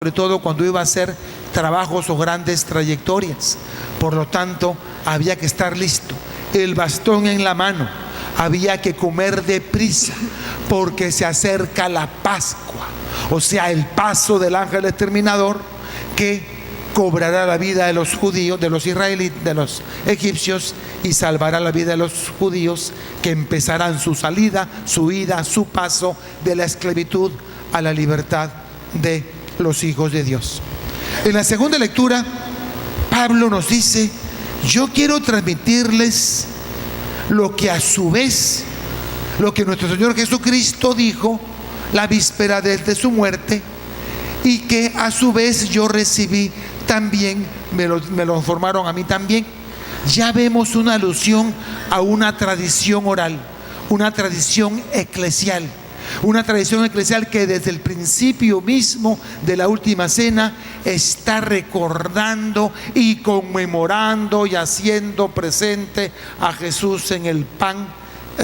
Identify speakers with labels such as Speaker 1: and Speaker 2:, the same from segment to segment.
Speaker 1: sobre todo cuando iba a hacer trabajos o grandes trayectorias. Por lo tanto, había que estar listo, el bastón en la mano, había que comer deprisa, porque se acerca la Pascua, o sea, el paso del ángel exterminador que cobrará la vida de los judíos, de los israelitas, de los egipcios, y salvará la vida de los judíos, que empezarán su salida, su ida, su paso de la esclavitud a la libertad de los hijos de Dios. En la segunda lectura, Pablo nos dice: yo quiero transmitirles lo que a su vez, lo que nuestro Señor Jesucristo dijo la víspera de su muerte, y que a su vez yo recibí también, me lo informaron a mí también. Ya vemos una alusión a una tradición oral, una tradición eclesial. Una tradición eclesial que desde el principio mismo de la última cena está recordando y conmemorando y haciendo presente a Jesús en el pan,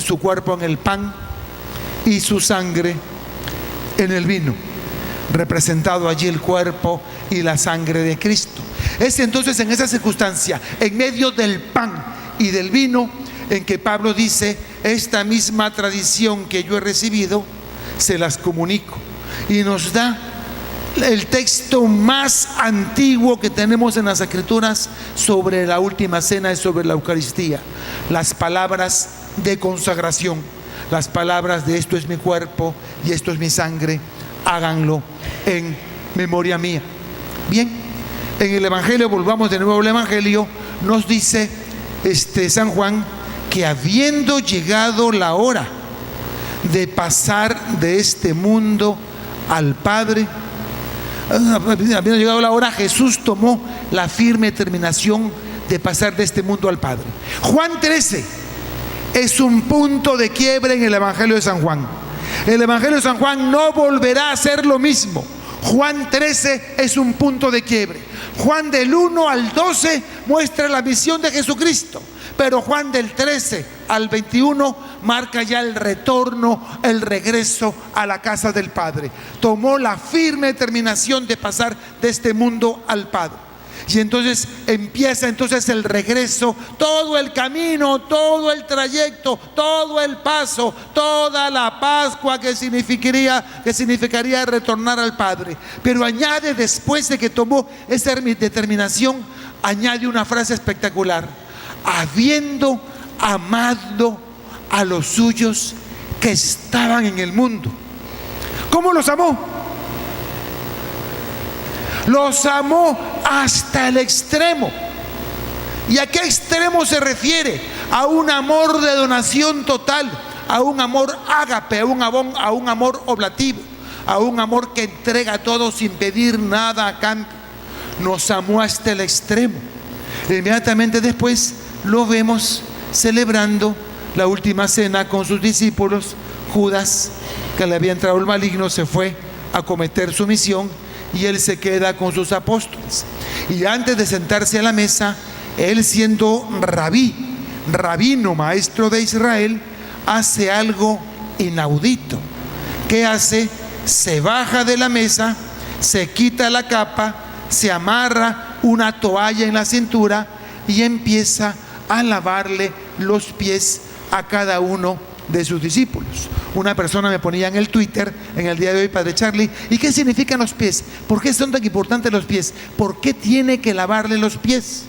Speaker 1: su cuerpo en el pan y su sangre en el vino, representado allí el cuerpo y la sangre de Cristo. Es entonces en esa circunstancia, en medio del pan y del vino, en que Pablo dice: esta misma tradición que yo he recibido, se las comunico. Y nos da el texto más antiguo que tenemos en las Escrituras sobre la última cena y sobre la Eucaristía. Las palabras de consagración, las palabras de: esto es mi cuerpo y esto es mi sangre, háganlo en memoria mía. Bien, en el Evangelio, volvamos de nuevo al Evangelio, nos dice San Juan que habiendo llegado la hora de pasar de este mundo al Padre, habiendo llegado la hora, Jesús tomó la firme determinación de pasar de este mundo al Padre. Juan 13 es un punto de quiebre en el Evangelio de San Juan. El Evangelio de San Juan no volverá a ser lo mismo. Juan 13 es un punto de quiebre. Juan del 1 al 12 muestra la misión de Jesucristo, pero Juan del 13 al 21 marca ya el retorno, el regreso a la casa del Padre. Tomó la firme determinación de pasar de este mundo al Padre. Y entonces empieza el regreso, todo el camino, todo el trayecto, todo el paso, toda la Pascua que significaría retornar al Padre. Pero añade, después de que tomó esa determinación, añade una frase espectacular: habiendo amado a los suyos que estaban en el mundo. ¿Cómo los amó? Los amó hasta el extremo. ¿Y a qué extremo se refiere? A un amor de donación total, a un amor ágape, a un amor oblativo, a un amor que entrega todo sin pedir nada a cambio. Nos amó hasta el extremo. Inmediatamente después lo vemos celebrando la última cena con sus discípulos. Judas, que le había entrado el maligno, se fue a cometer su misión, y él se queda con sus apóstoles. Y antes de sentarse a la mesa, él, siendo rabino, maestro de Israel, hace algo inaudito. ¿Qué hace? Se baja de la mesa, se quita la capa, se amarra una toalla en la cintura y empieza a lavarle los pies a cada uno de sus discípulos. Una persona me ponía en el Twitter en el día de hoy: Padre Charlie, ¿y qué significan los pies? ¿Por qué son tan importantes los pies? ¿Por qué tiene que lavarle los pies?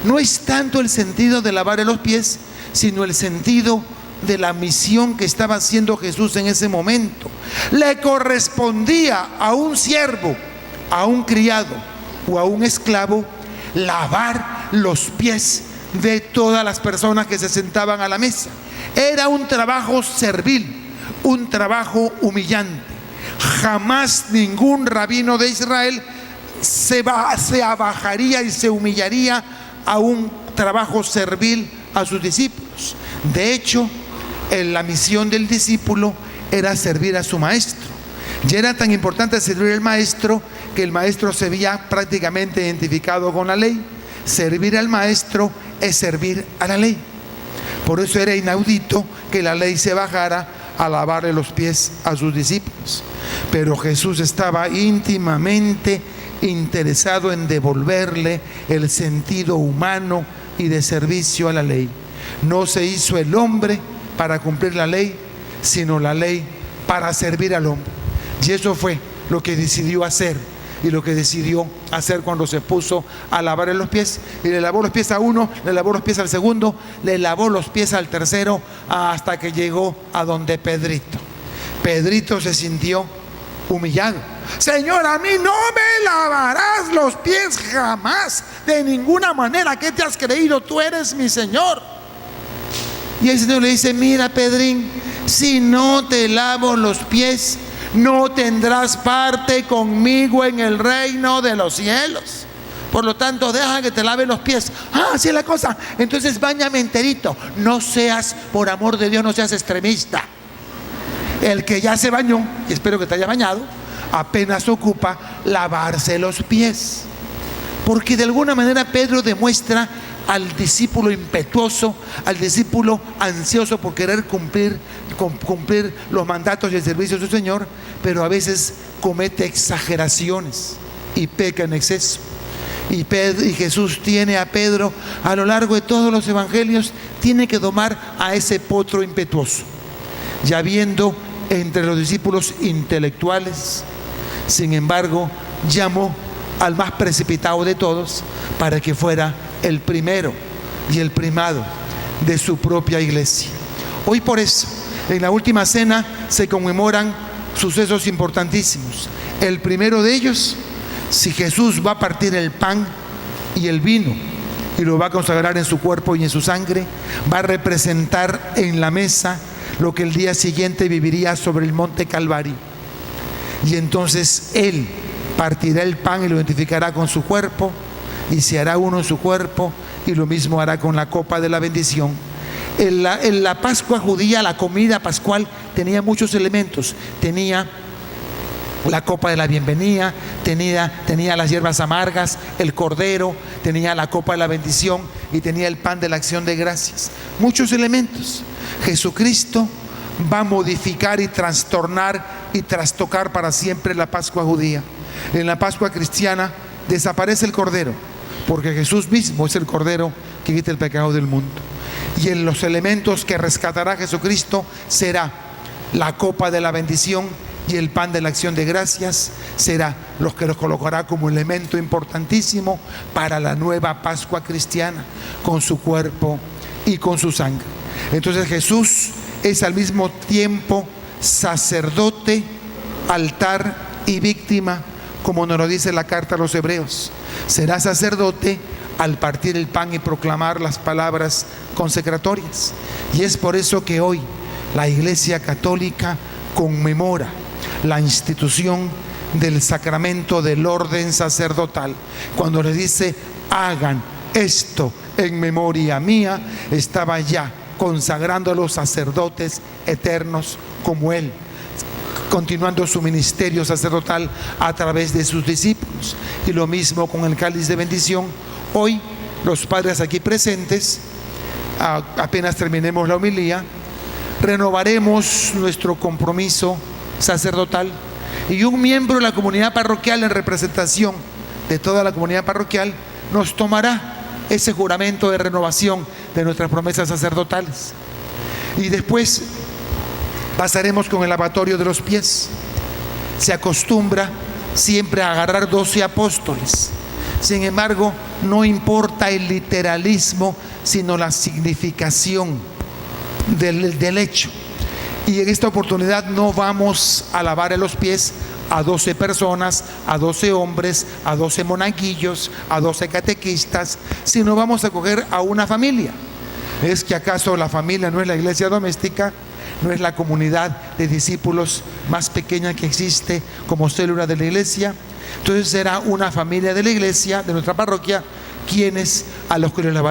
Speaker 1: No es tanto el sentido de lavarle los pies, sino el sentido de la misión que estaba haciendo Jesús en ese momento. Le correspondía a un siervo, a un criado o a un esclavo lavar los pies de todas las personas que se sentaban a la mesa. Era un trabajo servil, un trabajo humillante. Jamás ningún rabino de Israel se abajaría y se humillaría a un trabajo servil a sus discípulos. De hecho, la misión del discípulo era servir a su maestro. Ya era tan importante servir al maestro que el maestro se veía prácticamente identificado con la ley. Servir al maestro es servir a la ley. Por eso era inaudito que la ley se bajara a lavarle los pies a sus discípulos. Pero Jesús estaba íntimamente interesado en devolverle el sentido humano y de servicio a la ley. No se hizo el hombre para cumplir la ley, sino la ley para servir al hombre. Y eso fue lo que decidió hacer, y lo que decidió hacer cuando se puso a lavarle los pies. Y le lavó los pies a uno, le lavó los pies al segundo, le lavó los pies al tercero, hasta que llegó a donde Pedrito. Pedrito se sintió humillado. Señor, a mí no me lavarás los pies jamás, de ninguna manera. ¿Qué te has creído? Tú eres mi Señor. Y el Señor le dice: mira, Pedrín, si no te lavo los pies, no tendrás parte conmigo en el reino de los cielos. Por lo tanto, deja que te lave los pies. Así es la cosa. Entonces báñame enterito. No seas, por amor de Dios, no seas extremista. El que ya se bañó, y espero que te haya bañado, apenas ocupa lavarse los pies. Porque de alguna manera Pedro demuestra al discípulo impetuoso, al discípulo ansioso por querer cumplir los mandatos y el servicio de su Señor, pero a veces comete exageraciones y peca en exceso. Y Jesús tiene a Pedro a lo largo de todos los evangelios, tiene que domar a ese potro impetuoso. Ya viendo entre los discípulos intelectuales, sin embargo, llamó al más precipitado de todos para que fuera el primero y el primado de su propia iglesia. Hoy por eso, en la última cena se conmemoran sucesos importantísimos. El primero de ellos, si Jesús va a partir el pan y el vino y lo va a consagrar en su cuerpo y en su sangre, va a representar en la mesa lo que el día siguiente viviría sobre el monte Calvario. Y entonces Él partirá el pan y lo identificará con su cuerpo, y se hará uno en su cuerpo, y lo mismo hará con la copa de la bendición. En la Pascua judía, la comida pascual tenía muchos elementos. Tenía la copa de la bienvenida, tenía las hierbas amargas, el cordero, tenía la copa de la bendición y tenía el pan de la acción de gracias. Muchos elementos. Jesucristo va a modificar y trastornar y trastocar para siempre la Pascua judía. En la Pascua cristiana desaparece el cordero, porque Jesús mismo es el cordero que quita el pecado del mundo. Y en los elementos que rescatará Jesucristo será la copa de la bendición y el pan de la acción de gracias, será los que los colocará como elemento importantísimo para la nueva Pascua cristiana, con su cuerpo y con su sangre. Entonces Jesús es al mismo tiempo sacerdote, altar y víctima, como nos lo dice la carta a los Hebreos. Será sacerdote al partir el pan y proclamar las palabras consecratorias. Y es por eso que hoy la Iglesia Católica conmemora la institución del sacramento del orden sacerdotal. Cuando le dice: hagan esto en memoria mía, estaba ya consagrando a los sacerdotes eternos como Él, continuando su ministerio sacerdotal a través de sus discípulos. Y lo mismo con el cáliz de bendición. Hoy los padres aquí presentes, apenas terminemos la homilía, renovaremos nuestro compromiso sacerdotal, y un miembro de la comunidad parroquial, en representación de toda la comunidad parroquial, nos tomará ese juramento de renovación de nuestras promesas sacerdotales. Y después pasaremos con el lavatorio de los pies. Se acostumbra siempre a agarrar 12 apóstoles. Sin embargo, no importa el literalismo, sino la significación del hecho. Y en esta oportunidad no vamos a lavar los pies a 12 personas, a 12 hombres, a 12 monaguillos, a 12 catequistas, sino vamos a coger a una familia. ¿Es que acaso la familia no es la iglesia doméstica? ¿No es la comunidad de discípulos más pequeña que existe como célula de la iglesia? Entonces será una familia de la iglesia, de nuestra parroquia, quienes a los que les lavarán